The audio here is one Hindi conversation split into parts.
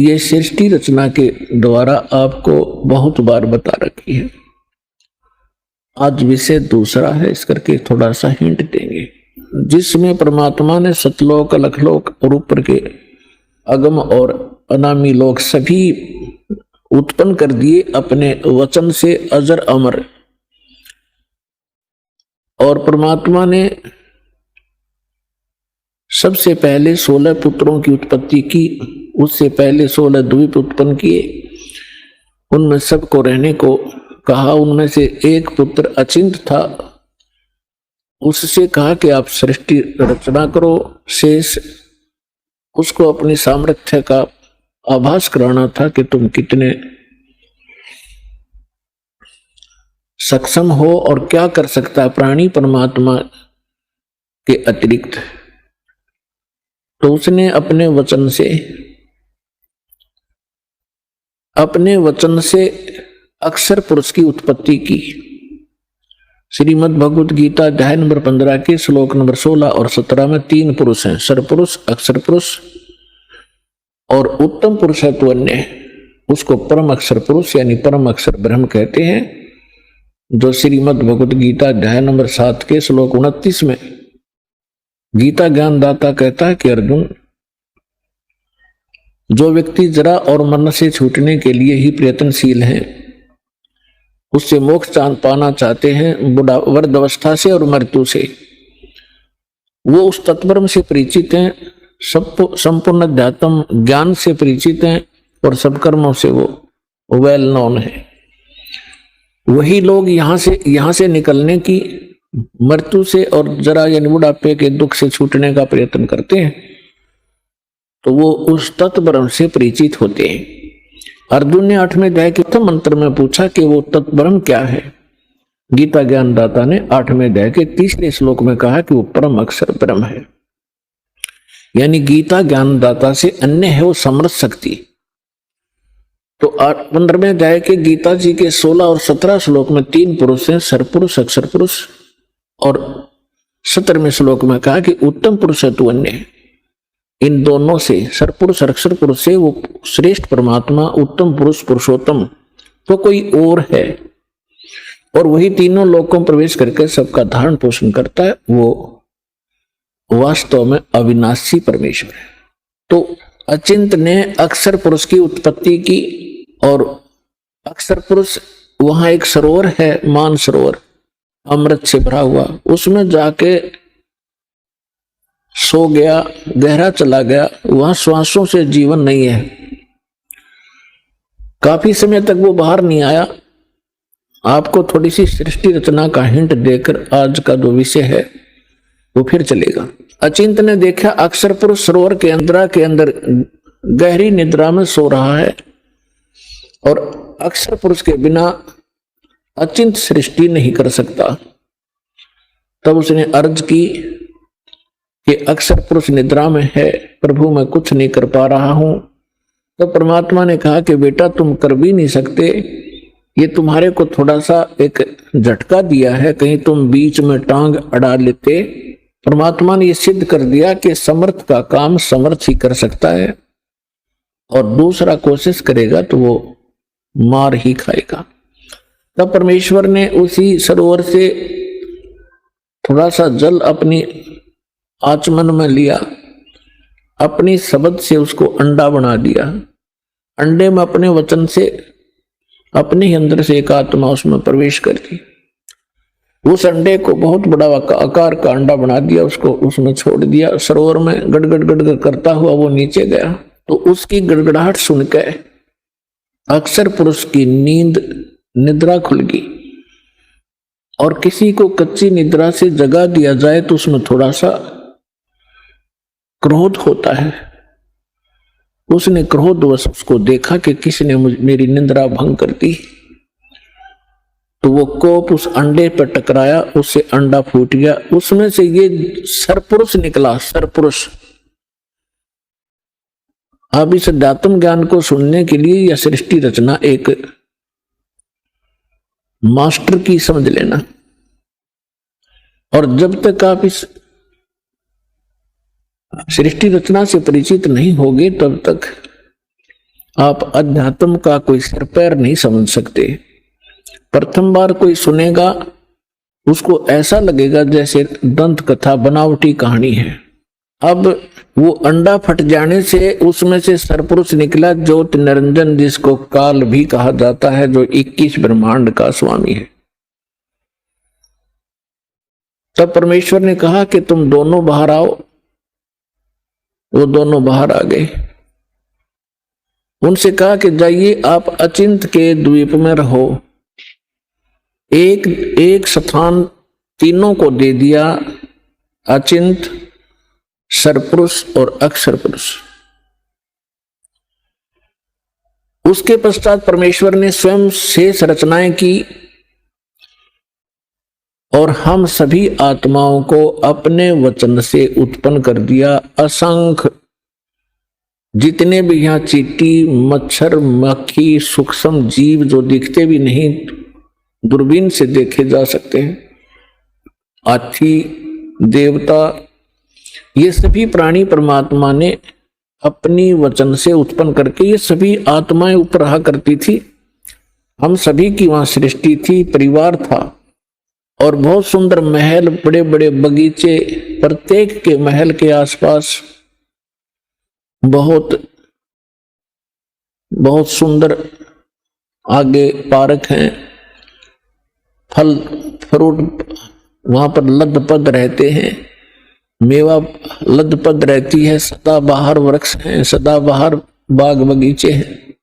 ये सृष्टि रचना के द्वारा आपको बहुत बार बता रखी है। आज विषय दूसरा है, इस करके थोड़ा सा हिंट देंगे, जिसमें परमात्मा ने सतलोक अलखलोक और ऊपर के अगम और अनामी लोक सभी उत्पन्न कर दिए अपने वचन से अजर अमर। और परमात्मा ने सबसे पहले 16 पुत्रों की उत्पत्ति की, उससे पहले 16 द्वीप उत्पन्न किए, उनमें सबको रहने को कहा। उनमें से एक पुत्र अचिंत था, उससे कहा कि आप सृष्टि रचना करो। शेष उसको अपनी सामर्थ्य का आभास कराना था कि तुम कितने सक्षम हो और क्या कर सकता है प्राणी परमात्मा के अतिरिक्त। तो उसने अपने वचन से अक्षर पुरुष की उत्पत्ति की। श्रीमद् भगवत गीता अध्याय नंबर 15 के श्लोक नंबर 16 और 17 में 3 पुरुष हैं, सरपुरुष, अक्षर पुरुष और उत्तम पुरुष है तो अन्य, उसको परम अक्षर पुरुष यानी परम अक्षर ब्रह्म कहते हैं। जो श्रीमद् भगवत गीता अध्याय नंबर 7 के श्लोक 29 में गीता ज्ञान दाता कहता है कि अर्जुन, जो व्यक्ति जरा और मरण से छूटने के लिए ही प्रयत्नशील हैं, उससे मोक्ष पाना चाहते हैं वृद्ध अवस्था से और मृत्यु से, वो उस तत्परम से परिचित हैं, संपूर्ण अध्यात्म ज्ञान से परिचित हैं और सब कर्मों से वो वेल नोन है। वही लोग यहाँ से निकलने की, मृत्यु से और जरा यानी बुढ़ापे के दुख से छूटने का प्रयत्न करते हैं, तो वो उस तत्ब्रह्म से परिचित होते हैं। अर्जुन ने 8वें अध्याय के प्रथम मंत्र में पूछा कि वो तत्ब्रह्म क्या है। गीता ज्ञान दाता ने 8वें अध्याय के 3रे श्लोक में कहा कि वो परम अक्षर ब्रह्म है, यानी गीता ज्ञान दाता से अन्य है वो समर्थ शक्ति। तो 15वें अध्याय के गीता जी के 16 और 17 श्लोक में 3 पुरुष हैं, सरपुरुष, अक्षर पुरुष, और 17वें श्लोक में कहा कि उत्तम पुरुष है तू अन्य। इन दोनों से, सरपुरुष और अक्षर पुरुष से वो श्रेष्ठ परमात्मा उत्तम पुरुष पुरुषोत्तम तो कोई और है, और वही तीनों लोकों में प्रवेश करके सबका धारण पोषण करता है, वो वास्तव में अविनाशी परमेश्वर है। तो अचिंत ने अक्षर पुरुष की उत्पत्ति की, और अक्षर पुरुष वहां एक सरोवर है, मान सरोवर, अमृत से भरा हुआ, उसमें जाके सो गया, गहरा चला गया। वहां श्वासों से जीवन नहीं है, काफी समय तक वो बाहर नहीं आया। आपको थोड़ी सी सृष्टि रचना का हिंट देकर आज का जो विषय है वो फिर चलेगा। अचिंत ने देखा अक्षर पुरुष सरोवर के अंदर गहरी निद्रा में सो रहा है, और अक्षर पुरुष के बिना अचिंत सृष्टि नहीं कर सकता। तब उसने अर्ज की कि अक्षर पुरुष निद्रा में है, प्रभु मैं कुछ नहीं कर पा रहा हूं। तो परमात्मा ने कहा कि बेटा तुम कर भी नहीं सकते, ये तुम्हारे को थोड़ा सा एक झटका दिया है, कहीं तुम बीच में टांग अड़ा लेते। परमात्मा ने ये सिद्ध कर दिया कि समर्थ का काम समर्थ ही कर सकता है, और दूसरा कोशिश करेगा तो वो मार ही खाएगा। तब परमेश्वर ने उसी सरोवर से थोड़ा सा जल अपनी आचमन में लिया, अपनी शब्द से उसको अंडा बना दिया। अंडे में अपने वचन से अपने ही अंदर से एक आत्मा उसमें प्रवेश कर दी। उस अंडे को बहुत बड़ा आकार का अंडा बना दिया, उसको उसमें छोड़ दिया। सरोवर में गड़गड़ गड़गड़ करता हुआ वो नीचे गया, तो उसकी गड़गड़ाहट सुनकर अक्षर पुरुष की निद्रा खुल गई। और किसी को कच्ची निद्रा से जगा दिया जाए तो उसमें थोड़ा सा क्रोध होता है। उसने क्रोधवश उसको देखा कि किसी ने मेरी निद्रा भंग कर दी, तो वो कोप उस अंडे पर टकराया, उससे अंडा फूट गया, उसमें से ये सरपुरुष निकला, सरपुरुष। अब इस अध्यात्म ज्ञान को सुनने के लिए यह सृष्टि रचना एक मास्टर की समझ लेना, और जब तक आप इस सृष्टि रचना से परिचित नहीं होगे तब तक आप अध्यात्म का कोई सिर पैर नहीं समझ सकते। प्रथम बार कोई सुनेगा उसको ऐसा लगेगा जैसे दंत कथा बनावटी कहानी है। अब वो अंडा फट जाने से उसमें से सरपुरुष निकला ज्योति निरंजन, जिसको काल भी कहा जाता है, जो 21 ब्रह्मांड का स्वामी है। तब परमेश्वर ने कहा कि तुम दोनों बाहर आओ। वो दोनों बाहर आ गए। उनसे कहा कि जाइए आप अचिंत के द्वीप में रहो। एक एक स्थान तीनों को दे दिया, अचिंत, सरपुरुष और अक्षर पुरुष। उसके पश्चात परमेश्वर ने स्वयं शेष रचनाएं की और हम सभी आत्माओं को अपने वचन से उत्पन्न कर दिया। असंख्य जितने भी यहाँ चींटी, मच्छर, मक्खी, सूक्ष्म जीव जो दिखते भी नहीं, दूरबीन से देखे जा सकते हैं, हाथी, देवता, ये सभी प्राणी परमात्मा ने अपनी वचन से उत्पन्न करके, ये सभी आत्माएं ऊपर रहा करती थी। हम सभी की वहां सृष्टि थी, परिवार था और बहुत सुंदर महल, बड़े बड़े बगीचे, प्रत्येक के महल के आसपास बहुत बहुत सुंदर आगे पार्क हैं, फल फ्रूट वहां पर लदपद रहते हैं, मेवा लदपद रहती है, सदाबहार वृक्ष हैं, सदाबहार बाग बगीचे हैं।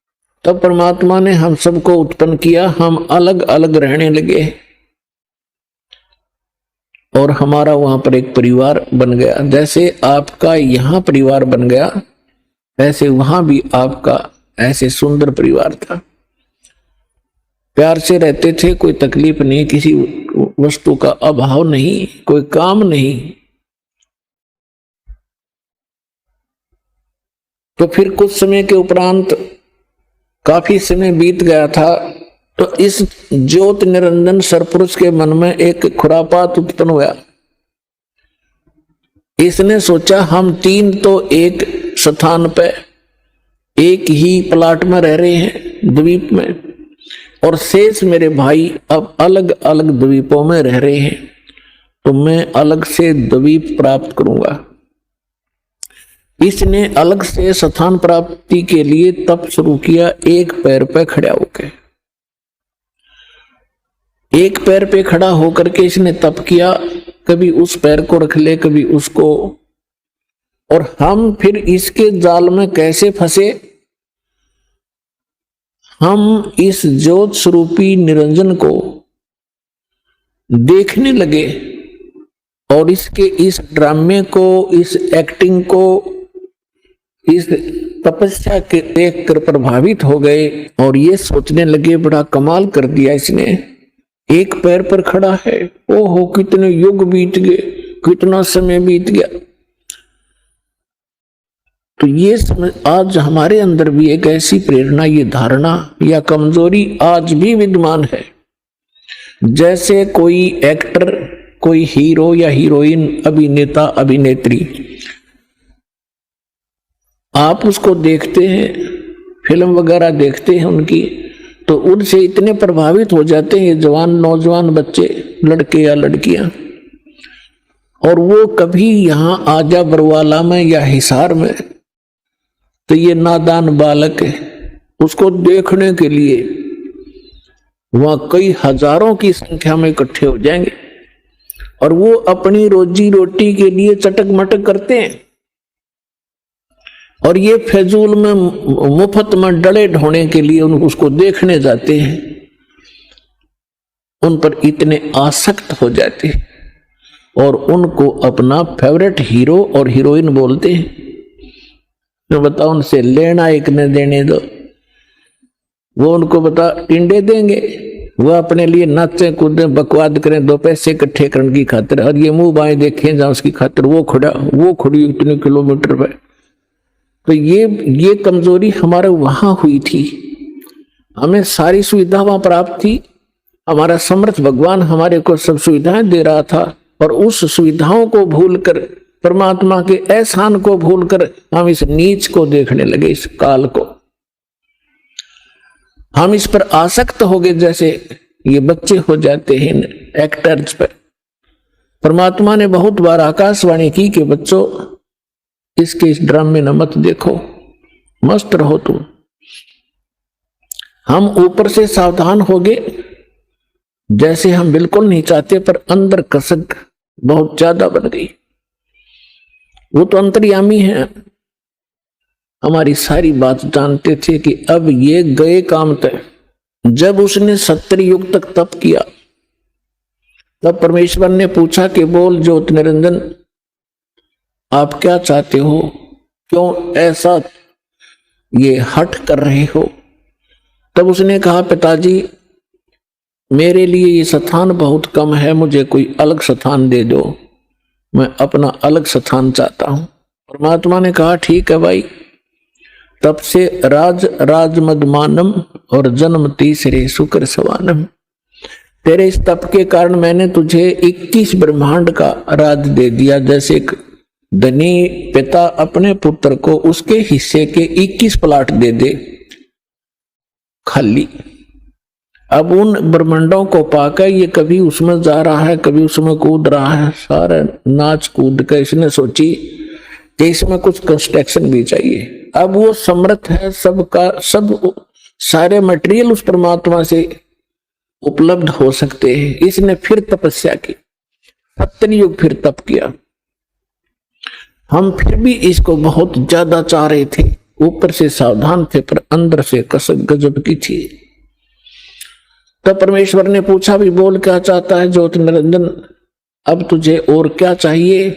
तब परमात्मा ने हम सबको उत्पन्न किया, हम अलग अलग रहने लगे और हमारा वहां पर एक परिवार बन गया। जैसे आपका यहाँ परिवार बन गया, वैसे वहां भी आपका ऐसे सुंदर परिवार था। प्यार से रहते थे, कोई तकलीफ नहीं, किसी वस्तु का अभाव नहीं, कोई काम नहीं। तो फिर कुछ समय के उपरांत, काफी समय बीत गया था, तो इस ज्योति निरंजन सरपुरुष के मन में एक खुरापात उत्पन्न हुआ। इसने सोचा हम तीन तो एक स्थान पे, एक ही प्लाट में रह रहे हैं, द्वीप में, और शेष मेरे भाई अब अलग अलग द्वीपों में रह रहे हैं, तो मैं अलग से द्वीप प्राप्त करूंगा। इसने अलग से स्थान प्राप्ति के लिए तप शुरू किया, एक पैर पे खड़ा होकर। एक पैर पे खड़ा होकर के इसने तप किया, कभी उस पैर को रख ले, कभी उसको, और हम फिर इसके जाल में कैसे फंसे। हम इस ज्योत स्वरूपी निरंजन को देखने लगे और इसके इस ड्रामे को, इस एक्टिंग को, इस तपस्या के देखकर प्रभावित हो गए और ये सोचने लगे बड़ा कमाल कर दिया इसने, एक पैर पर खड़ा है, ओहो कितने युग बीत गए, कितना समय बीत गया। तो ये समझ, आज हमारे अंदर भी एक ऐसी प्रेरणा, ये धारणा या कमजोरी आज भी विद्यमान है। जैसे कोई एक्टर, कोई हीरो या हीरोइन, अभिनेता, अभिनेत्री, आप उसको देखते हैं, फिल्म वगैरह देखते हैं उनकी, तो उनसे इतने प्रभावित हो जाते हैं ये जवान नौजवान बच्चे, लड़के या लड़कियां, और वो कभी यहां आजा बरवाला में या हिसार में, तो ये नादान बालक है, उसको देखने के लिए वहां कई हजारों की संख्या में इकट्ठे हो जाएंगे और वो अपनी रोजी रोटी के लिए चटक मटक करते हैं और ये फजूल में मुफ्त में डले ढोने के लिए उसको देखने जाते हैं, उन पर इतने आसक्त हो जाते हैं और उनको अपना फेवरेट हीरो और हीरोइन बोलते हैं। तो बताओ, उनसे लेना एक न देने दो, वो उनको बता टिंडे देंगे, वो अपने लिए नाचे कूदे बकवाद करें, दो पैसे इकट्ठे करने की खातिर, और ये मुंह बाएं देखें जहां उसकी खातिर वो खड़ी इतने किलोमीटर पे। तो ये कमजोरी हमारे वहां हुई थी। हमें सारी सुविधा वहां प्राप्त थी, हमारा समर्थ भगवान हमारे को सब सुविधाएं दे रहा था, और उस सुविधाओं को भूलकर, परमात्मा के एहसान को भूलकर हम इस नीच को देखने लगे, इस काल को। हम इस पर आसक्त हो गए, जैसे ये बच्चे हो जाते हैं एक्टर्स पर। परमात्मा ने बहुत बार आकाशवाणी की कि बच्चों इसके इस ड्रामे न मत देखो, मस्त रहो तुम। हम ऊपर से सावधान हो गए, जैसे हम बिल्कुल नहीं चाहते, पर अंदर कसक बहुत ज्यादा बन गई। वो तो अंतर्यामी है, हमारी सारी बात जानते थे कि अब ये गए काम तय। जब उसने 70 युग तक तप किया, तब परमेश्वर ने पूछा कि बोल ज्योत निरंजन आप क्या चाहते हो, क्यों ऐसा ये हट कर रहे हो। तब उसने कहा पिताजी मेरे लिए ये स्थान बहुत कम है, मुझे कोई अलग स्थान दे दो, मैं अपना अलग स्थान चाहता हूं। परमात्मा ने कहा ठीक है भाई, तब से राज मदमानम और जन्म तीसरे शुक्र सवानम। तेरे इस तप के कारण मैंने तुझे 21 ब्रह्मांड का राज दे दिया। जैसे एक धनी पिता अपने पुत्र को उसके हिस्से के 21 प्लाट दे दे खाली। अब उन ब्रह्मांडों को पाकर ये कभी उसमें जा रहा है, कभी उसमें कूद रहा है, सारा नाच कूद कर इसने सोची कि इसमें कुछ कंस्ट्रक्शन भी चाहिए। अब वो समर्थ है, सबका सब सारे मटेरियल उस परमात्मा से उपलब्ध हो सकते हैं। इसने फिर तपस्या की, 70 युग फिर तप किया। हम फिर भी इसको बहुत ज्यादा चाह रहे थे, ऊपर से सावधान थे पर अंदर से कसक गजब की थी। तब परमेश्वर ने पूछा भी बोल क्या चाहता है ज्योत निरंजन, अब तुझे और क्या चाहिए।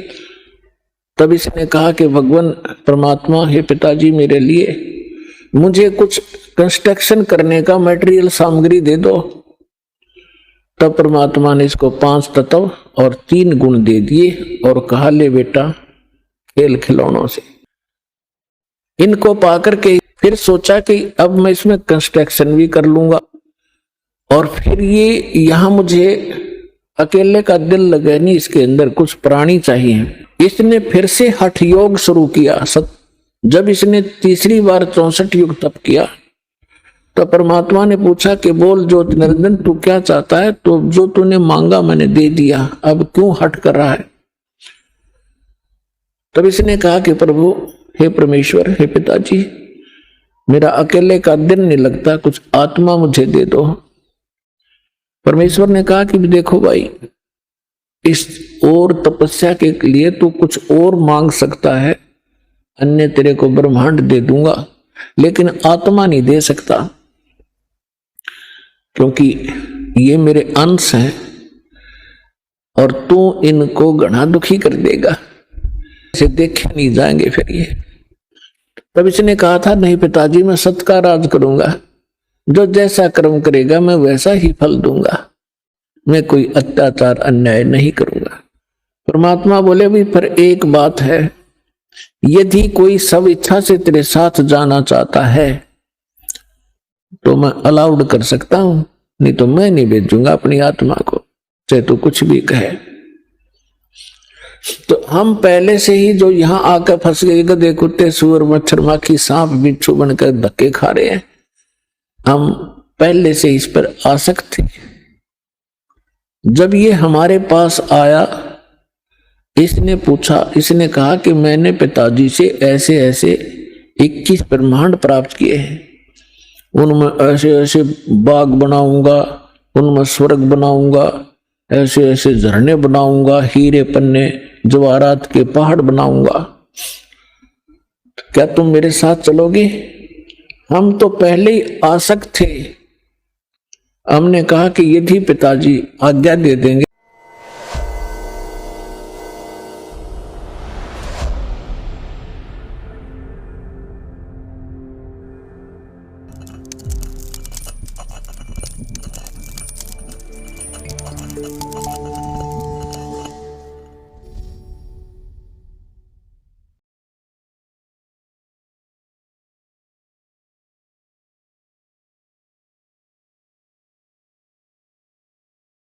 तब इसने कहा कि भगवान परमात्मा हे पिताजी मेरे लिए मुझे कुछ कंस्ट्रक्शन करने का मटेरियल सामग्री दे दो। तब परमात्मा ने इसको 5 तत्व और 3 गुण दे दिए और कहा ले बेटा खेल खिलौनों से। इनको पाकर के फिर सोचा कि अब मैं इसमें कंस्ट्रक्शन भी कर लूंगा, और फिर ये यहां मुझे अकेले का दिल लगे नहीं, इसके अंदर कुछ प्राणी चाहिए। इसने फिर से हठ योग शुरू किया। जब इसने तीसरी बार 64 युग तप किया तो परमात्मा ने पूछा कि बोल ज्योत निरंजन तू क्या चाहता है। तो जो तूने मांगा मैंने दे दिया, अब क्यों हट कर रहा है। तब इसने कहा कि प्रभु हे परमेश्वर हे पिताजी मेरा अकेले का दिन नहीं लगता, कुछ आत्मा मुझे दे दो। परमेश्वर ने कहा कि देखो भाई इस और तपस्या के लिए तू कुछ और मांग सकता है, अन्य तेरे को ब्रह्मांड दे दूंगा, लेकिन आत्मा नहीं दे सकता, क्योंकि ये मेरे अंश हैं और तू इनको घना दुखी कर देगा, इसे देखे नहीं जाएंगे फिर ये। तब इसने कहा था नहीं पिताजी मैं सत्य का राज करूंगा, जो जैसा कर्म करेगा मैं वैसा ही फल दूंगा, मैं कोई अत्याचार अन्याय नहीं करूंगा। परमात्मा बोले भी पर एक बात है, यदि कोई सब इच्छा से तेरे साथ जाना चाहता है तो मैं अलाउड कर सकता हूं, नहीं तो मैं नहीं भेजूंगा अपनी आत्मा को, चाहे तो कुछ भी कहे। तो हम पहले से ही जो यहां आकर फंस गए, गधे कुत्ते सूअर मच्छर माखी सांप बिच्छू बनकर धक्के खा रहे हैं, हम पहले से इस पर आसक्त थे। जब ये हमारे पास आया इसने पूछा, इसने कहा कि मैंने पिताजी से ऐसे ऐसे 21 ब्रह्मांड प्राप्त किए हैं, उनमें ऐसे ऐसे बाग बनाऊंगा, उनमें स्वर्ग बनाऊंगा, ऐसे ऐसे झरने बनाऊंगा, हीरे पन्ने जवाहरात के पहाड़ बनाऊंगा, क्या तुम मेरे साथ चलोगे। हम तो पहले ही आसक्त थे। हमने कहा कि यदि पिताजी आज्ञा दे देंगे